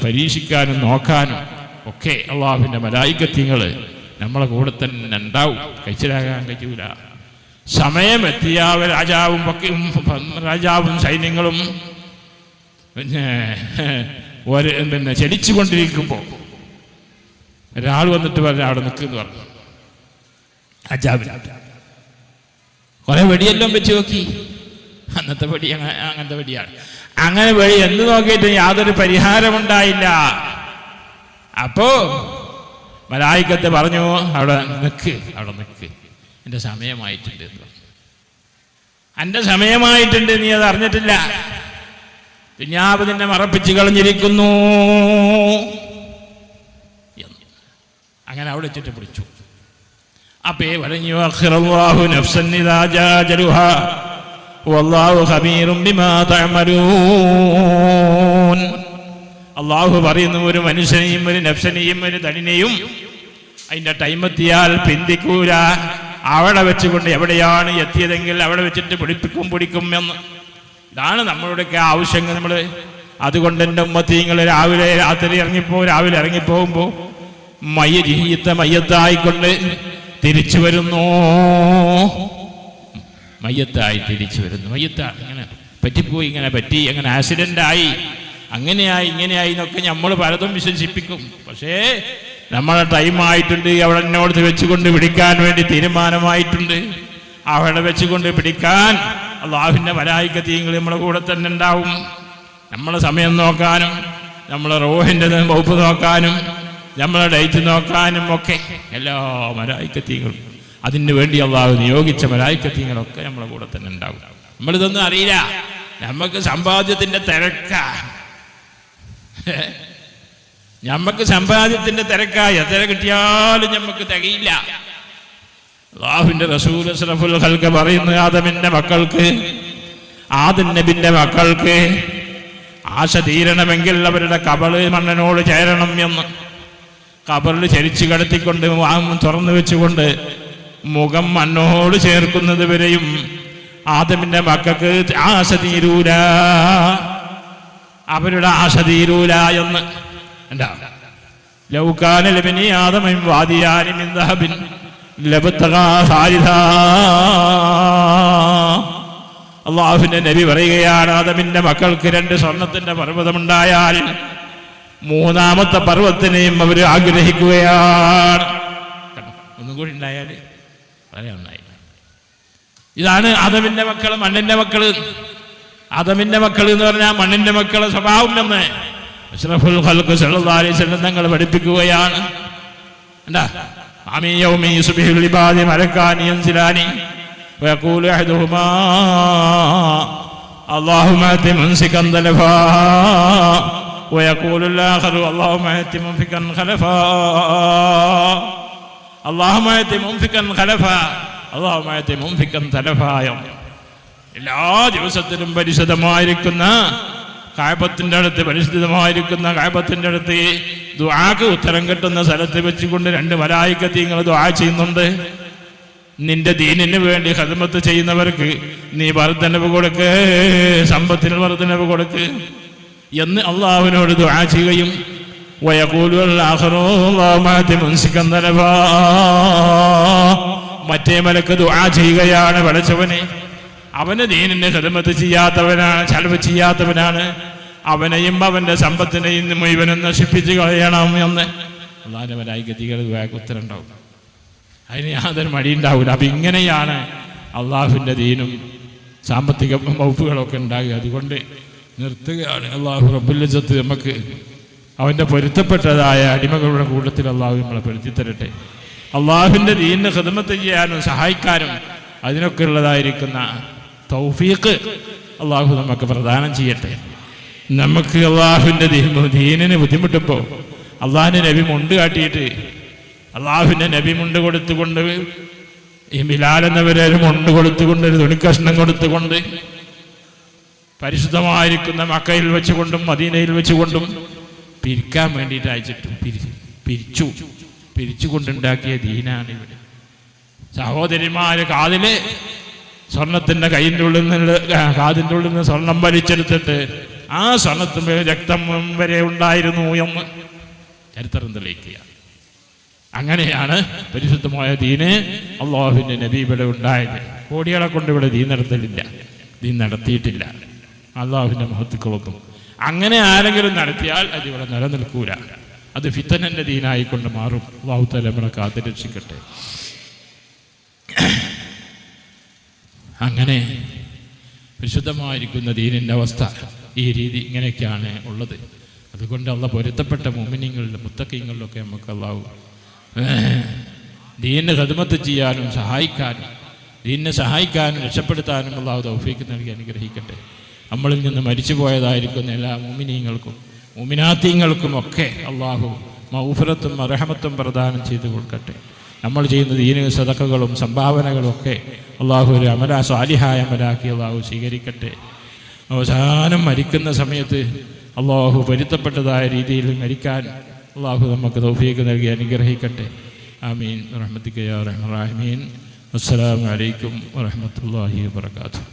S1: പരീക്ഷിക്കാനും നോക്കാനും ഒക്കെ അള്ളാഹുവിന്റെ മലായികത്തീങ്ങൾ നമ്മളെ കൂടെ തന്നെ ഉണ്ടാവും. കഴിച്ചിലാകാൻ കഴിയൂല. സമയമെത്തിയ രാജാവും സൈന്യങ്ങളും ചലിച്ചുകൊണ്ടിരിക്കുമ്പോൾ ഒരാൾ വന്നിട്ട് പറഞ്ഞു അവിടെ നിൽക്കുന്നു പറഞ്ഞു. രാജാവിന് കുറെ വെടിയെല്ലാം വെച്ച് നോക്കി. അന്നത്തെ വെടി അങ്ങനത്തെ വെടിയാണ്. അങ്ങനെ വെടി എന്ന് നോക്കിയിട്ട് യാതൊരു പരിഹാരമുണ്ടായില്ല. അപ്പോ മലായികത്ത് പറഞ്ഞു അവിടെ നിൽക്ക്, എൻ്റെ സമയമായിട്ടുണ്ട് എന്ന് പറഞ്ഞു. എൻ്റെ സമയമായിട്ടുണ്ട്, നീ അത് അറിഞ്ഞിട്ടില്ല. ദുനിയാവ് നിന്നെ മറപ്പിച്ച് കളഞ്ഞിരിക്കുന്നു. അങ്ങനെ അവിടെ വെച്ചിട്ട് പിടിച്ചു. അപ്പേ പറഞ്ഞു അഖിറല്ലാഹു നഫ്സൻ ഇദാ ജാ അജലുഹാ വല്ലാഹു ഖബീറും ബിമാ തഅമലൂൻ. അല്ലാഹു പറയുന്നു, ഒരു മനുഷ്യനെയും ഒരു നഫ്സിനെയും ഒരു തടിനെയും അതിൻ്റെ ടൈമെത്തിയാൽ പിന്തിക്കൂല. അവിടെ വെച്ചുകൊണ്ട് എവിടെയാണ് എത്തിയതെങ്കിൽ അവിടെ വെച്ചിട്ട് പിടിക്കും എന്ന്. ഇതാണ് നമ്മളുടെയൊക്കെ ആവശ്യങ്ങൾ. നമ്മൾ അതുകൊണ്ട് എൻ്റെ ഉമ്മത്തീങ്ങൾ രാവിലെ ഇറങ്ങിപ്പോകുമ്പോൾ മയ്യത്തായിക്കൊണ്ട് തിരിച്ചു വരുന്നു. മയ്യത്തായി തിരിച്ചു വരുന്നു. ഇങ്ങനെ പറ്റിപ്പോയി, ഇങ്ങനെ പറ്റി, അങ്ങനെ ആക്സിഡൻ്റായി, അങ്ങനെയായി ഇങ്ങനെയായി എന്നൊക്കെ നമ്മൾ പലതും വിശ്വസിപ്പിക്കും. പക്ഷേ നമ്മളെ ടൈമായിട്ടുണ്ട്. അവിടെ എന്നോട് വെച്ചുകൊണ്ട് പിടിക്കാൻ വേണ്ടി തീരുമാനമായിട്ടുണ്ട്. അവിടെ വെച്ചുകൊണ്ട് പിടിക്കാൻ അള്ളാഹുവിൻ്റെ മലായികത്തീങ്ങൾ നമ്മളെ കൂടെ തന്നെ ഉണ്ടാവും. നമ്മളെ സമയം നോക്കാനും, നമ്മളെ റൂഹിൻ്റെ വകുപ്പ് നോക്കാനും, നമ്മളെ ഡേറ്റ് നോക്കാനും ഒക്കെ എല്ലാ മലായികത്തീങ്ങളും അതിന് വേണ്ടി അള്ളാഹു നിയോഗിച്ച മലായികത്തീങ്ങളൊക്കെ നമ്മളെ കൂടെ തന്നെ ഉണ്ടാവും. നമ്മളിതൊന്നും അറിയില്ല. നമുക്ക് സമ്പാദ്യത്തിൻ്റെ തിരക്കാ. നമുക്ക് സമ്പാദ്യത്തിൻ്റെ തിരക്കായ എത്ര കിട്ടിയാലും നമുക്ക് തികയില്ല. അല്ലാഹുവിന്റെ റസൂൽ അഷ്റഫുൽ ഖൽഖ് പറയുന്നു, ആദമിന്റെ മക്കൾക്ക്, ആദം നബിന്റെ മക്കൾക്ക് ആശ തീരണമെങ്കിൽ അവരുടെ കബറ് മണ്ണിനോട് ചേരണം എന്ന്. കബറിൽ ചരിച്ചു കടത്തിക്കൊണ്ട് തുറന്നു വെച്ചുകൊണ്ട് മുഖം മണ്ണോട് ചേർക്കുന്നത് വരെയും ആദമിന്റെ മക്കൾക്ക് ആശ തീരൂല, അവരുടെ ആശ തീരൂല എന്ന്. എന്താ ലൗകാന ലബനി ആദമിൻ വാദിയാനി മിൻ ദഹബിൻ ലബതഗാ സാലിസാ. അല്ലാഹുവിന്റെ നബി പറയുകയാണ്, ആദമിന്റെ മക്കൾക്ക് 2 സ്വർണത്തിന്റെ പർവ്വതമുണ്ടായാൽ 3ാമത്തെ പർവ്വതത്തിനെയും അവർ ആഗ്രഹിക്കുകയാണ്. ഒന്നും കൂടി ഉണ്ടായാൽ വളരെ നന്നായി. ഇതാണ് ആദമിന്റെ മക്കൾ, മണ്ണിന്റെ മക്കള്. ആദമിന്റെ മക്കൾ എന്ന് പറഞ്ഞാൽ മണ്ണിന്റെ മക്കളെ സ്വഭാവം എന്ന് അഷ്റഫുൽ ഖൽഖ് സല്ലല്ലാഹു അലൈഹി വസല്ലം തങ്ങൾ പഠിപ്പിക്കുകയാണ്. എന്താ ആമീ യൗമി യുസ്ബിഹുൽ ഇബാദി മലക്കാനി യൻസിലാനി വയഖൂലു അഹദുഹുമാ اللهم ات ممسكا تلفا ويقول الآخر اللهم ات ممسكا خلفا اللهم ات ممسكا خلفا اللهم ات ممسكا تلفا. എല്ലാ ദിവസത്തിലും പരിശുദ്ധമായിരിക്കുന്ന കഅബത്തിന്റെ അടുത്ത് പരിശുദ്ധമായിരിക്കുന്ന കഅബത്തിന്റെ അടുത്ത് ദുആക്ക് ഉത്തരം കിട്ടുന്ന സ്ഥലത്ത് വെച്ചുകൊണ്ട് 2 മലായികത്തീങ്ങൾ ദുആ ചെയ്യുന്നുണ്ട്. നിന്റെ ദീനിന് വേണ്ടി ഖിദ്മത്ത് ചെയ്യുന്നവർക്ക് നീ വർദ്ധനവ് കൊടുക്ക്, സമ്പത്തിന് വർദ്ധനവ് കൊടുക്ക് എന്ന് അള്ളാഹുവിനോട് ദുആ ചെയ്യുകയും മറ്റേ മലക്ക് ദുആ ചെയ്യുകയാണ്, പടച്ചവനെ അവന് ദീനിന് ഖിദ്മത്ത് ചെയ്യാത്തവനാണ്, ചെലവ് ചെയ്യാത്തവനാണ്, അവനെയും അവന്റെ സമ്പത്തിനെയും മുഴുവനും നശിപ്പിച്ച് കളയണം എന്ന് അള്ളാഹുവിന്റെ മലായികത്തുകൾ ദുആക്ക് ഉത്തരം ഉണ്ടാവും. അതിന് യാതൊരു മടിയുണ്ടാവില്ല. അപ്പം ഇങ്ങനെയാണ് അള്ളാഹുവിൻ്റെ ദീനും സാമ്പത്തിക വകുപ്പുകളൊക്കെ ഉണ്ടാകുക. അതുകൊണ്ട് നിർത്തുകയാണ്. അള്ളാഹു റബ്ബുൽ ഇസ്സത്ത് നമുക്ക് അവൻ്റെ പൊരുത്തപ്പെട്ടതായ അടിമകളുടെ കൂട്ടത്തിൽ അള്ളാഹു നമ്മളെ പെടുത്തിത്തരട്ടെ. അള്ളാഹുവിൻ്റെ ദീനിനെ ഖിദ്മത്ത് ചെയ്യാനും സഹായിക്കാനും അതിനൊക്കെ ഉള്ളതായിരിക്കുന്ന തൗഫീഖ് അള്ളാഹു നമുക്ക് പ്രദാനം ചെയ്യട്ടെ. നമുക്ക് അള്ളാഹുവിൻ്റെ ദീനിന് ബുദ്ധിമുട്ടുമ്പോൾ അള്ളാഹിൻ്റെ നബി മുണ്ട് കാട്ടിയിട്ട് അള്ളാഹുവിൻ്റെ നബി മുണ്ട് കൊടുത്തുകൊണ്ട് ഈ ബിലാൽ എന്നവരെ മുണ്ട് കൊടുത്തുകൊണ്ട് ഒരു തുണിക്കഷ്ണം കൊടുത്തുകൊണ്ട് പരിശുദ്ധമായിരിക്കുന്ന മക്കയിൽ വെച്ചുകൊണ്ടും മദീനയിൽ വെച്ചുകൊണ്ടും പിരിക്കാൻ വേണ്ടിയിട്ട് അയച്ചിട്ടു. പിരിച്ചുകൊണ്ടുണ്ടാക്കിയ ദീനാണ് ഇവിടെ. സഹോദരിമാര് കാതില് സ്വർണത്തിന്റെ കയ്യിൻ്റെ ഉള്ളിൽ നിന്ന് കാതിൻ്റെ ഉള്ളിൽ നിന്ന് സ്വർണം വലിച്ചെടുത്തിട്ട് ആ സ്വർണത്തിന് രക്തം വരെ ഉണ്ടായിരുന്നു എന്ന് ചരിത്രം തെളിയിക്കുക. അങ്ങനെയാണ് പരിശുദ്ധമായ ദീന് അള്ളാഹുവിൻ്റെ നബി ഇവിടെ ഉണ്ടായത്. കോടികളെ കൊണ്ട് ഇവിടെ ദീൻ നടത്തലില്ല, ദീൻ നടത്തിയിട്ടില്ല. അള്ളാഹുവിൻ്റെ മഹത്തുക്കളൊന്നും അങ്ങനെ ആരെങ്കിലും നടത്തിയാൽ അത് ഇവിടെ നിലനിൽക്കൂല. അത് ഫിത്തനൻ്റെ ദീനായിക്കൊണ്ട് മാറും. അള്ളാഹു തആല നമ്മളെ കാത്തുരക്ഷിക്കട്ടെ. അങ്ങനെ പരിശുദ്ധമായിരിക്കുന്ന ദീനിൻ്റെ അവസ്ഥ ഈ രീതി ഇങ്ങനെയൊക്കെയാണ് ഉള്ളത്. അതുകൊണ്ട് അള്ളാഹ് പൊരുത്തപ്പെട്ട മുഅ്മിനീങ്ങളിലും മുത്തഖീങ്ങളിലൊക്കെ നമുക്ക് അള്ളാഹു ദീനിനെ ഖിദ്മത്ത് ചെയ്യാനും സഹായിക്കാനും ദീനിനെ സഹായിക്കാനും രക്ഷപ്പെടുത്താനും അള്ളാഹു തൗഫീഖ് നൽകി അനുഗ്രഹിക്കട്ടെ. നമ്മളിൽ നിന്ന് മരിച്ചുപോയതായിരിക്കുന്ന എല്ലാ മുഅ്മിനീങ്ങൾക്കും മുഅ്മിനാത്തീങ്ങൾക്കുമൊക്കെ അള്ളാഹു മഗ്ഫിറത്തും റഹ്മത്തും പ്രദാനം ചെയ്തു കൊടുക്കട്ടെ. നമ്മൾ ചെയ്യുന്ന ദീന സദഖകളും സംഭാവനകളും ഒക്കെ അള്ളാഹു ഒരു സാലിഹായ അമലാക്കി അള്ളാഹു സ്വീകരിക്കട്ടെ. അവസാനം മരിക്കുന്ന സമയത്ത് അള്ളാഹു പൊരുത്തപ്പെട്ടതായ രീതിയിൽ മരിക്കാൻ അള്ളാഹു നമുക്ക് തൗഫീഖ് നൽകി അനുഗ്രഹിക്കട്ടെ. ആമീൻ. റഹ്മത്തിക യാ റഹ്മാൻ റഹീം. അസ്സലാമു അലൈക്കും വറഹ്മത്തുള്ളാഹി വബറകാതുഹു.